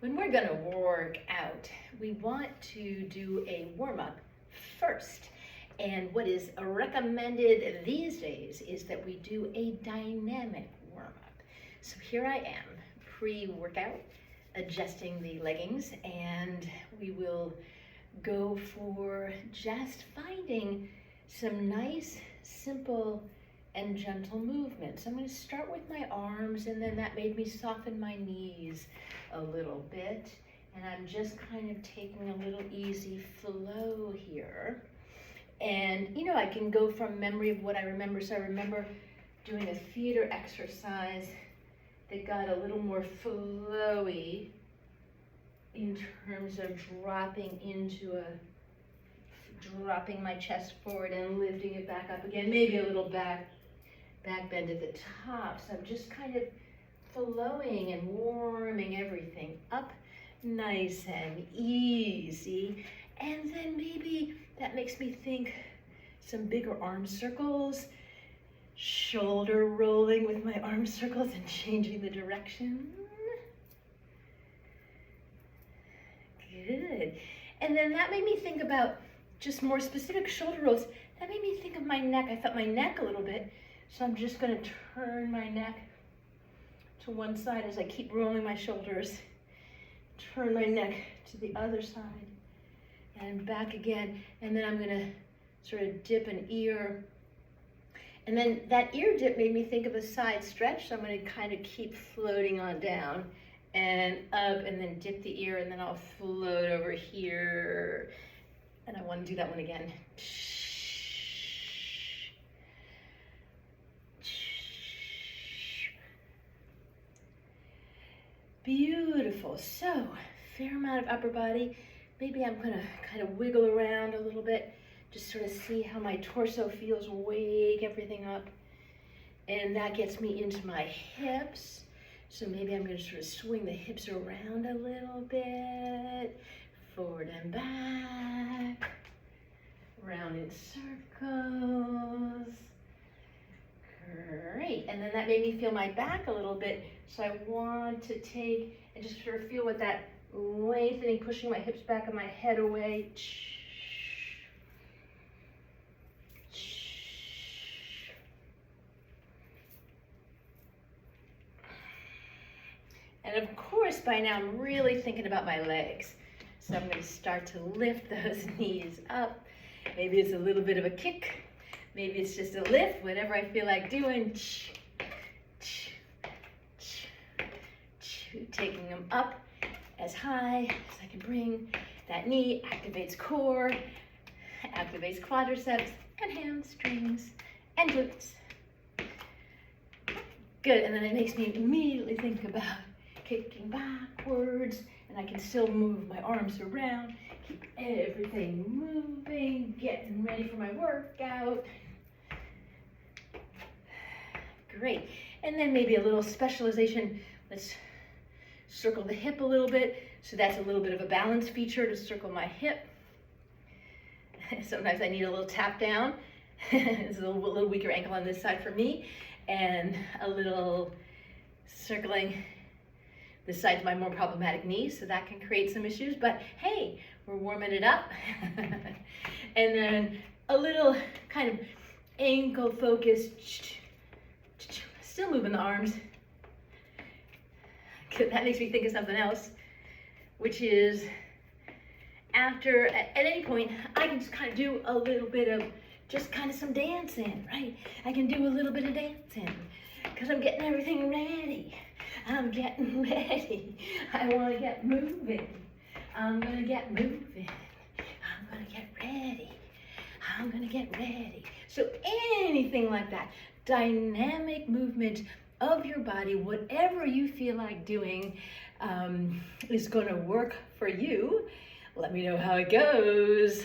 When we're gonna work out, we want to do a warm-up first. And what is recommended these days is that we do a dynamic warm-up. So here I am, pre-workout, adjusting the leggings, and we will go for just finding some nice, simple, and gentle movements. I'm going to start with my arms, and then that made me soften my knees a little bit. And I'm just kind of taking a little easy flow here. And you know, I can go from memory of what I remember. So I remember doing a theater exercise that got a little more flowy in terms of dropping my chest forward and lifting it back up again, maybe a little back bend at the top. So I'm just kind of flowing and warming everything up nice and easy. And then maybe that makes me think some bigger arm circles, shoulder rolling with my arm circles and changing the direction. Good. And then that made me think about just more specific shoulder rolls. That made me think of my neck. I felt my neck a little bit. So I'm just going to turn my neck to one side as I keep rolling my shoulders. Turn my neck to the other side and back again. And then I'm going to sort of dip an ear. And then that ear dip made me think of a side stretch. So I'm going to kind of keep floating on down and up, and then dip the ear, and then I'll float over here. And I want to do that one again. Beautiful. So, fair amount of upper body. Maybe I'm going to kind of wiggle around a little bit, just sort of see how my torso feels, wake everything up. And that gets me into my hips. So maybe I'm going to sort of swing the hips around a little bit, forward and back, round in circles. Great. And then that made me feel my back a little bit. So I want to take and just sort of feel what that lengthening, pushing my hips back and my head away. And of course, by now I'm really thinking about my legs. So I'm going to start to lift those knees up. Maybe it's a little bit of a kick. Maybe it's just a lift, whatever I feel like doing. Taking them up as high as I can bring. That knee activates core, activates quadriceps and hamstrings and glutes. Good, and then it makes me immediately think about kicking backwards, and I can still move my arms around, keep everything moving, getting ready for my workout. Great. And then maybe a little specialization. Let's circle the hip a little bit. So that's a little bit of a balance feature to circle my hip. Sometimes I need a little tap down. It's a little weaker ankle on this side for me, and a little circling this side's my more problematic knee, so that can create some issues, but hey, we're warming it up. And then a little kind of ankle focus, still moving the arms. That makes me think of something else, which is after, at any point, I can just kind of do a little bit of just kind of some dancing, right? I can do a little bit of dancing because I'm getting everything ready. I'm getting ready. I want to get moving. I'm going to get moving. I'm going to get ready. I'm going to get ready. So anything like that, dynamic movement of your body, whatever you feel like doing is going to work for you. Let me know how it goes.